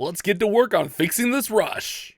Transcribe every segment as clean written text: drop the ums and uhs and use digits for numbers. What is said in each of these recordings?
Let's get to work on fixing this rush.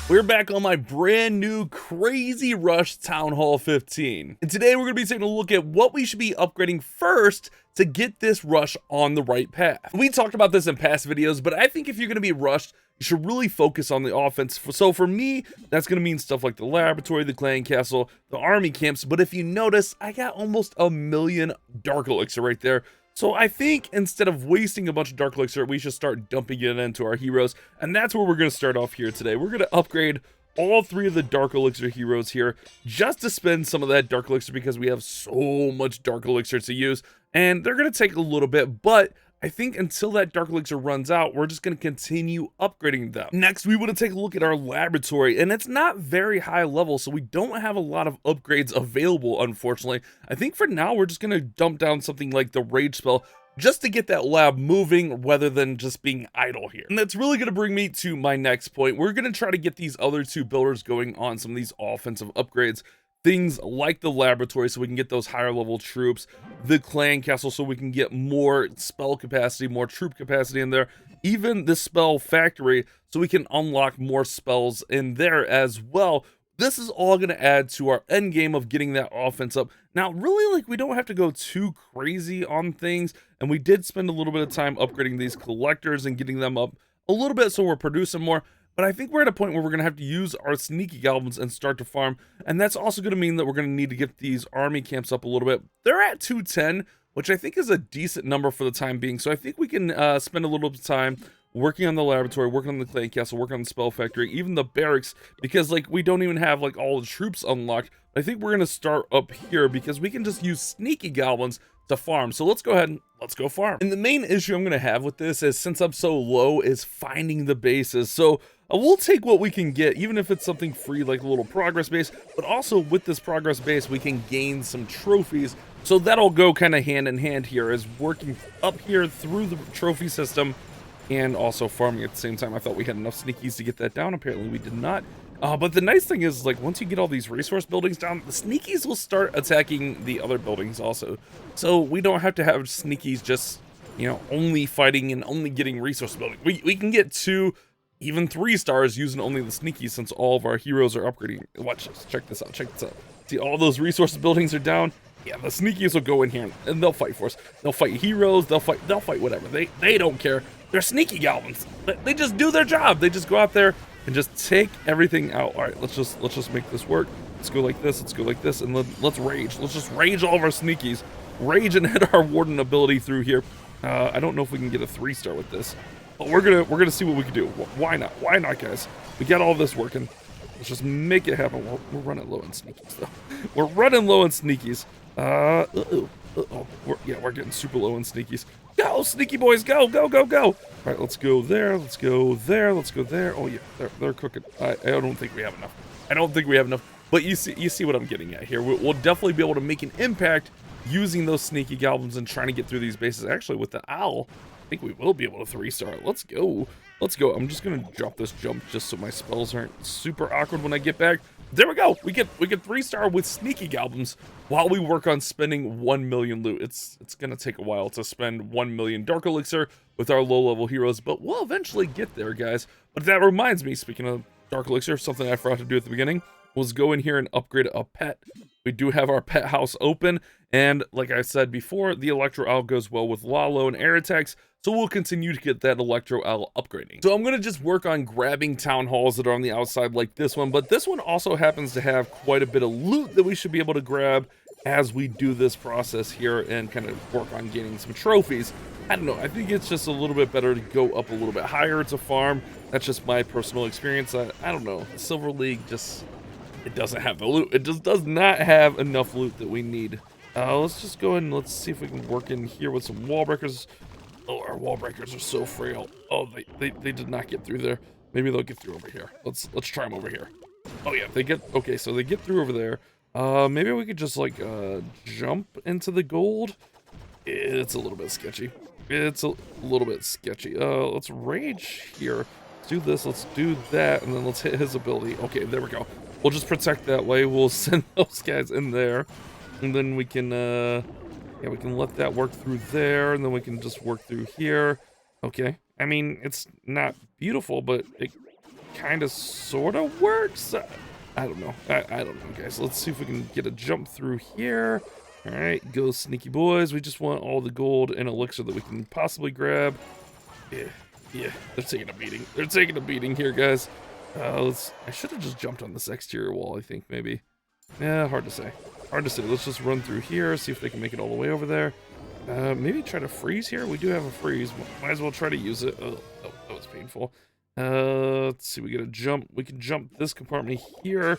We're back on my brand new Crazy Rush Town Hall 15. And today we're going to be taking a look at what we should be upgrading first to get this rush on the right path. We talked about this in past videos, but I think if you're going to be rushed, you should really focus on the offense. So for me, that's going to mean stuff like the laboratory, the clan castle, the army camps. But if you notice, I got almost 1,000,000 Dark Elixir right there. So I think instead of wasting a bunch of Dark Elixir, we should start dumping it into our heroes. And that's where we're going to start off here today. We're going to upgrade all 3 of the Dark Elixir heroes here just to spend some of that Dark Elixir because we have so much Dark Elixir to use. And they're going to take a little bit, but I think until that Dark Elixir runs out, we're just going to continue upgrading them. Next, we want to take a look at our laboratory, and it's not very high level, so we don't have a lot of upgrades available, unfortunately. I think for now, we're just going to dump down something like the Rage spell just to get that lab moving rather than just being idle here. And that's really going to bring me to my next point. We're going to try to get these other 2 builders going on some of these offensive upgrades. Things like the laboratory so we can get those higher level troops, the clan castle so we can get more spell capacity, more troop capacity in there, even the spell factory so we can unlock more spells in there as well. This is all going to add to our end game of getting that offense up. Now, really, like, we don't have to go too crazy on things, and we did spend a little bit of time upgrading these collectors and getting them up a little bit so we're producing more. But I think we're at a point where we're going to have to use our sneaky goblins and start to farm. And that's also going to mean that we're going to need to get these army camps up a little bit. They're at 210, which I think is a decent number for the time being. So I think we can spend a little bit of time working on the laboratory, working on the clan castle, working on the spell factory, even the barracks, because like we don't even have like all the troops unlocked. I think we're going to start up here because we can just use sneaky goblins to farm. So let's go ahead and let's go farm. And the main issue I'm going to have with this is, since I'm so low, is finding the bases. So we'll take what we can get, even if it's something free like a little progress base, but also with this progress base we can gain some trophies. So that'll go kind of hand in hand here, as working up here through the trophy system and also farming at the same time. I thought we had enough sneakies to get that down. Apparently we did not. But the nice thing is, like, once you get all these resource buildings down, the sneakies will start attacking the other buildings also. So we don't have to have sneakies just, you know, only fighting and only getting resource building. We can get 2, even 3 stars using only the sneakies, since all of our heroes are upgrading. Watch this. Check this out. Check this out. See, all those resource buildings are down. Yeah, the sneakies will go in here and they'll fight for us. They'll fight heroes. They'll fight whatever. They don't care. They're sneaky goblins. They just do their job. They just go out there and just take everything out. All right, let's just make this work. Let's go like this. Let's go like this, and let's rage. Let's just rage all of our sneakies. Rage and hit our warden ability through here. I don't know if we can get a 3-star with this, but we're gonna see what we can do. Why not? Why not, guys? We got all this working. Let's just make it happen. We're running low on sneakies though. We're running low on sneakies. We're getting super low on sneakies. Go, sneaky boys, go, go, go, go. All right, let's go there, let's go there, let's go there. Oh yeah, they're cooking. I don't think we have enough. I don't think we have enough. But you see what I'm getting at here. We'll definitely be able to make an impact using those sneaky goblins and trying to get through these bases. Actually, with the owl, I think we will be able to 3-star. Let's go. Let's go. I'm just gonna drop this jump just so my spells aren't super awkward when I get back. There we go. We get 3-star with sneaky goblins while we work on spending 1,000,000 loot. It's gonna take a while to spend 1,000,000 Dark Elixir with our low-level heroes, but we'll eventually get there, guys. But that reminds me, speaking of Dark Elixir, something I forgot to do at the beginning was go in here and upgrade a pet. We do have our pet house open, and like I said before, the Electro Owl goes well with Lalo and air attacks, so we'll continue to get that Electro Owl upgrading. So I'm going to just work on grabbing town halls that are on the outside like this one, but this one also happens to have quite a bit of loot that we should be able to grab as we do this process here and kind of work on gaining some trophies. I don't know, I think it's just a little bit better to go up a little bit higher to farm. That's just my personal experience. I don't know, Silver League just, it doesn't have the loot. It just does not have enough loot that we need. Let's just go ahead and let's see if we can work in here with some wall breakers. Oh, our wall breakers are so frail. Oh, they did not get through there. Maybe they'll get through over here. Let's try them over here. Oh yeah, they get, okay, so they get through over there. Maybe we could just like jump into the gold. It's a little bit sketchy. It's a little bit sketchy. Let's rage here. Let's do this, let's do that, and then let's hit his ability. Okay, there we go. We'll just protect that way. We'll send those guys in there, and then we can Yeah, we can let that work through there, and then we can just work through here. Okay. I mean, it's not beautiful, but it kind of sort of works. I don't know. I don't know, guys. Let's see if we can get a jump through here. All right, go sneaky boys. We just want all the gold and elixir that we can possibly grab. Yeah, they're taking a beating. They're taking a beating here, guys. I should have just jumped on this exterior wall, I think, maybe. Yeah, hard to say. Hard to say. Let's just run through here, see if they can make it all the way over there. Maybe try to freeze here. We do have a freeze. Might as well try to use it. Oh, that was painful. Let's see. We get a jump. We can jump this compartment here.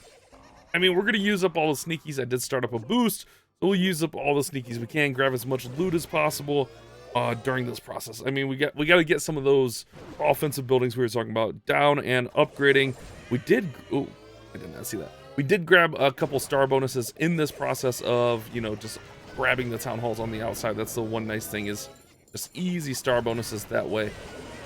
I mean, we're gonna use up all the sneakies. I did start up a boost, so we'll use up all the sneakies we can. Grab as much loot as possible during this process. I mean, we got to get some of those offensive buildings we were talking about down and upgrading. We did. Oh, I did not see that. We did grab a couple star bonuses in this process of, you know, just grabbing the town halls on the outside. That's the one nice thing, is just easy star bonuses that way.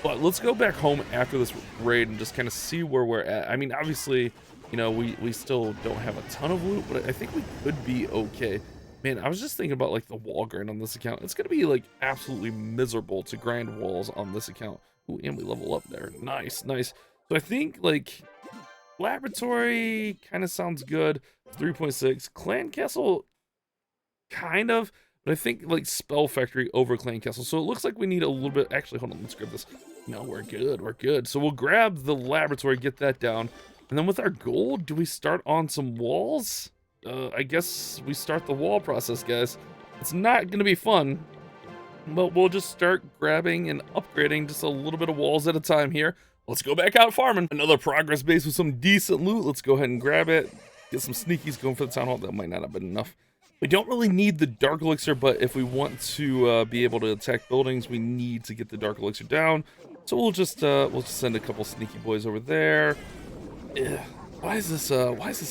But let's go back home after this raid and just kind of see where we're at. I mean, obviously, you know, we still don't have a ton of loot, but I think we could be okay. Man, I was just thinking about, like, the wall grind on this account. It's going to be, like, absolutely miserable to grind walls on this account. Ooh, and we level up there. Nice, nice. So I think, like, laboratory kind of sounds good. 3.6. Clan Castle, kind of. But I think, like, Spell Factory over Clan Castle. So it looks like we need a little bit. Actually, hold on. Let's grab this. No, we're good. We're good. So we'll grab the laboratory, get that down. And then with our gold, do we start on some walls? I guess we start the wall process, guys. It's not going to be fun, but we'll just start grabbing and upgrading just a little bit of walls at a time here. Let's go back out farming. Another progress base with some decent loot. Let's go ahead and grab it. Get some sneakies going for the town hall. That might not have been enough. We don't really need the Dark Elixir, but if we want to be able to attack buildings, we need to get the Dark Elixir down. So we'll just send a couple sneaky boys over there. Ugh. Why is this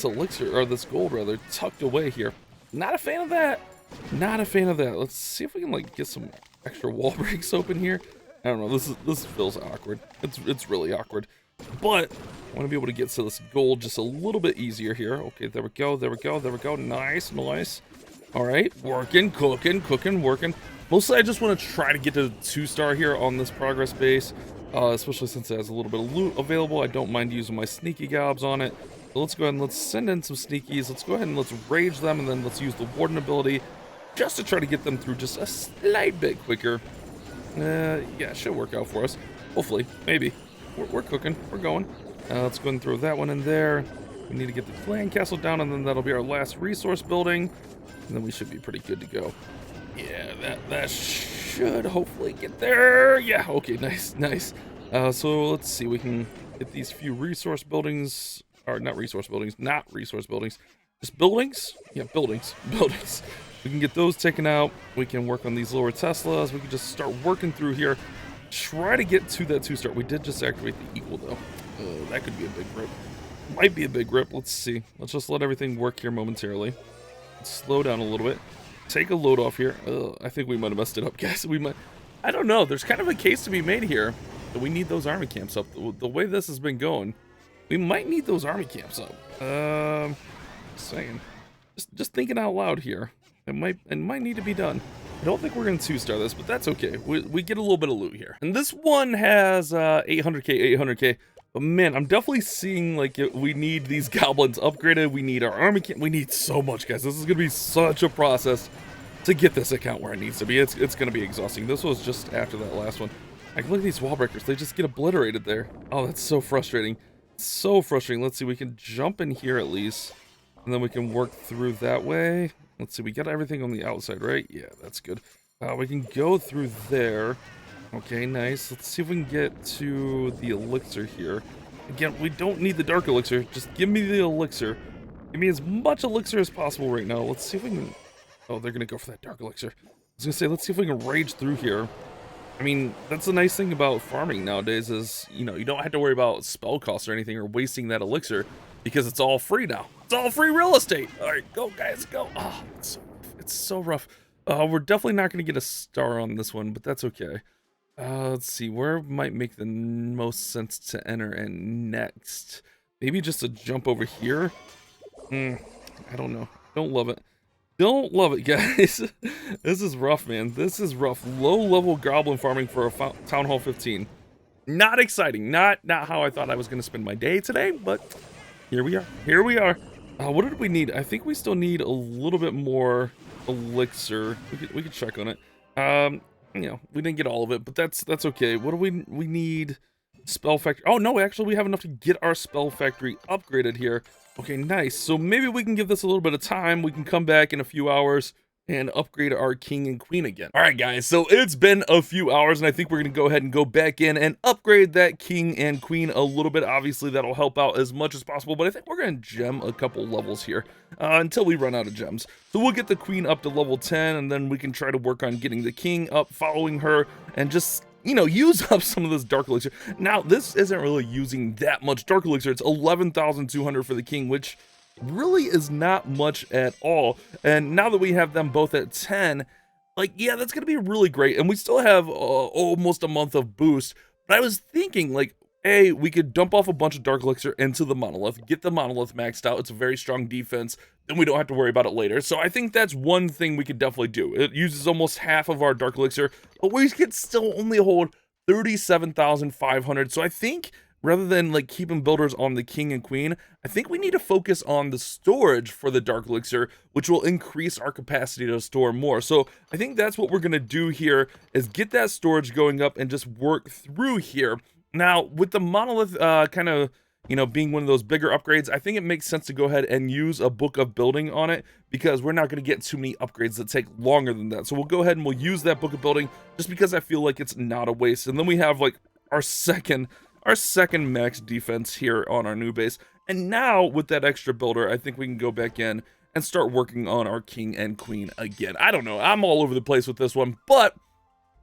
elixir, or this gold rather, tucked away here? Not a fan of that. Not a fan of that. Let's see if we can, like, get some extra wall breaks open here. I don't know. This feels awkward. It's really awkward. But I want to be able to get to this gold just a little bit easier here. Okay, there we go. There we go. There we go. Nice, nice. All right, working, cooking, working. Mostly, I just want to try to get to 2-star here on this progress base. Especially since it has a little bit of loot available. I don't mind using my sneaky gobs on it. So let's go ahead and let's send in some sneakies. Let's go ahead and let's rage them, and then let's use the warden ability just to try to get them through just a slight bit quicker. Yeah, it should work out for us. Hopefully, maybe. We're cooking. We're going. Let's go ahead and throw that one in there. We need to get the clan castle down, and then that'll be our last resource building. And then we should be pretty good to go. Yeah, that should hopefully get there. Yeah, okay, nice. So let's see, we can get these few resource buildings, or not resource buildings, just buildings? Yeah, buildings. We can get those taken out. We can work on these lower Teslas. We can just start working through here. Try to get to that 2-star. We did just activate the equal, though. That could be a big rip. Might be a big rip. Let's see. Let's just let everything work here momentarily. Let's slow down a little bit. Take a load off here. I think we might have messed it up, guys. I don't know. There's kind of a case to be made here that we need those army camps up. The way this has been going, we might need those army camps up. Just saying. Just thinking out loud here. It might need to be done. I don't think we're going to 2-star this, but that's okay. We get a little bit of loot here. And this one has 800k. But man, I'm definitely seeing, like, we need these goblins upgraded. We need our army camp. We need so much, guys. This is going to be such a process to get this account where it needs to be. It's going to be exhausting. This was just after that last one. Like, look at these wall breakers. They just get obliterated there. Oh, that's so frustrating. So frustrating. Let's see. We can jump in here at least. And then we can work through that way. Let's see. We got everything on the outside, right? Yeah, that's good. We can go through there. Okay, nice. Let's see if we can get to the elixir here. Again, we don't need the dark elixir. Just give me the elixir. Give me as much elixir as possible right now. Let's see if we can... Oh, they're going to go for that dark elixir. I was going to say, let's see if we can rage through here. I mean, that's the nice thing about farming nowadays is, you know, you don't have to worry about spell costs or anything or wasting that elixir because it's all free now. It's all free real estate. All right, go, guys, go. Oh, it's so rough. We're definitely not going to get a star on this one, but that's okay. Let's see, where might make the most sense to enter in next? Maybe just a jump over here? I don't know. Don't love it. Don't love it, guys. This is rough, man. This is rough. Low-level goblin farming for a Town Hall 15. Not exciting. Not how I thought I was going to spend my day today, but here we are. Here we are. What did we need? I think we still need a little bit more elixir. We could check on it. You know, we didn't get all of it, but that's okay. What do we need? Spell factory. Oh no, actually we have enough to get our spell factory upgraded here. Okay, nice. So maybe we can give this a little bit of time. We can come back in a few hours and upgrade our king and queen again. All right, guys, so it's been a few hours, and I think we're gonna go ahead and go back in and upgrade that king and queen a little bit. Obviously, that'll help out as much as possible, but I think we're gonna gem a couple levels here until we run out of gems. So we'll get the queen up to level 10, and then we can try to work on getting the king up, following her, and just, you know, use up some of this Dark Elixir. Now, this isn't really using that much Dark Elixir. It's 11,200 for the king, which really is not much at all. And now that we have them both at 10, like, yeah, that's gonna be really great. And we still have almost a month of boost. But I was thinking, like, hey, we could dump off a bunch of Dark Elixir into the Monolith, get the Monolith maxed out. It's a very strong defense. Then we don't have to worry about it later. So I think that's one thing we could definitely do. It uses almost half of our Dark Elixir, but we could still only hold 37,500. So I think rather than like keeping builders on the king and queen, I think we need to focus on the storage for the Dark Elixir, which will increase our capacity to store more. So I think that's what we're going to do here, is get that storage going up and just work through here. Now, with the Monolith kind of, you know, being one of those bigger upgrades, I think it makes sense to go ahead and use a book of building on it, because we're not going to get too many upgrades that take longer than that. So we'll go ahead and we'll use that book of building just because I feel like it's not a waste. And then we have like our second max defense here on our new base. And now with that extra builder, I think we can go back in and start working on our king and queen again. I don't know, I'm all over the place with this one, but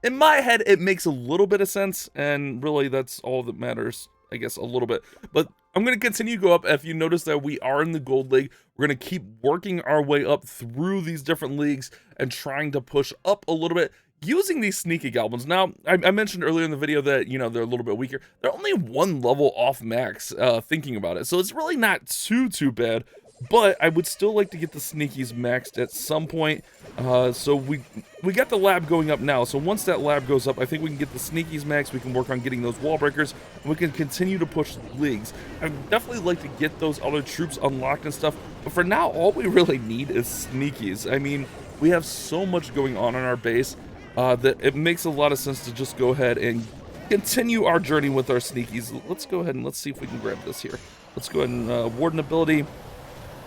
in my head it makes a little bit of sense, and really that's all that matters, I guess, a little bit. But I'm going to continue to go up. If you notice that we are in the gold league, we're going to keep working our way up through these different leagues and trying to push up a little bit using these sneaky goblins. Now, I mentioned earlier in the video that, you know, they're a little bit weaker. They're only one level off max, thinking about it. So it's really not too bad, but I would still like to get the sneakies maxed at some point. So we got the lab going up now. So once that lab goes up, I think we can get the sneakies maxed. We can work on getting those wall breakers, and we can continue to push leagues. I'd definitely like to get those other troops unlocked and stuff, but for now, all we really need is sneakies. I mean, we have so much going on our base that it makes a lot of sense to just go ahead and continue our journey with our sneakies. Let's go ahead and let's see if we can grab this here. Let's go ahead and warden ability.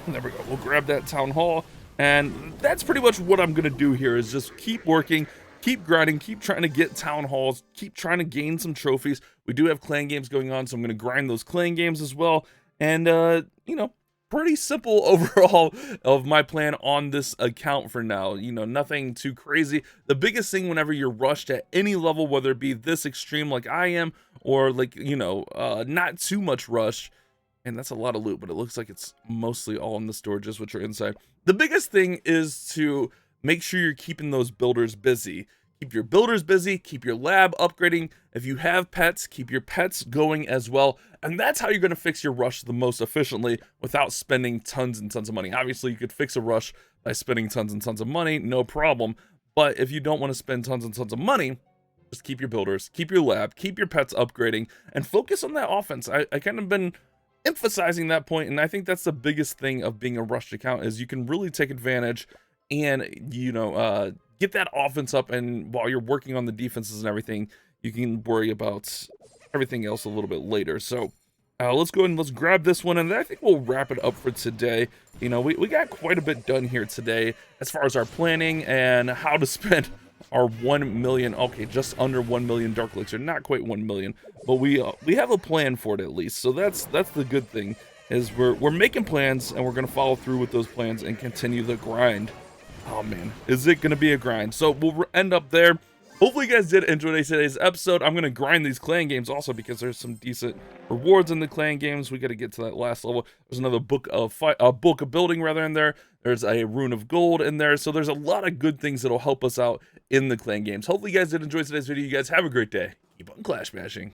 There we go. We'll grab that town hall, and that's pretty much what I'm gonna do here, is just keep working, keep grinding, keep trying to get town halls, keep trying to gain some trophies. We do have clan games going on, so I'm gonna grind those clan games as well. And you know, pretty simple overall of my plan on this account for now. You know, nothing too crazy. The biggest thing whenever you're rushed at any level, whether it be this extreme like I am, or like, you know, not too much rush, and that's a lot of loot, but it looks like it's mostly all in the storages, which are inside. The biggest thing is to make sure you're keeping those builders busy. Keep your builders busy, keep your lab upgrading. If you have pets, keep your pets going as well. And that's how you're going to fix your rush the most efficiently without spending tons and tons of money. Obviously, you could fix a rush by spending tons and tons of money, no problem. But if you don't want to spend tons and tons of money, just keep your builders, keep your lab, keep your pets upgrading, and focus on that offense. I kind of been emphasizing that point, and I think that's the biggest thing of being a rushed account, is you can really take advantage and, you know, get that offense up, and while you're working on the defenses and everything, you can worry about everything else a little bit later. So let's go ahead and let's grab this one, and I think we'll wrap it up for today. You know, we got quite a bit done here today as far as our planning and how to spend our 1 million, okay, just under 1 million Dark Elixir, not quite 1 million, but we have a plan for it at least. So that's the good thing, is we're making plans, and we're gonna follow through with those plans and continue the grind. Oh man, is it gonna be a grind? So we'll end up there. Hopefully you guys did enjoy today's episode. I'm gonna grind these clan games also because there's some decent rewards in the clan games. We got to get to that last level. There's another book of building rather in there. There's a rune of gold in there. So there's a lot of good things that'll help us out in the clan games. Hopefully you guys did enjoy today's video. You guys have a great day. Keep on clash bashing.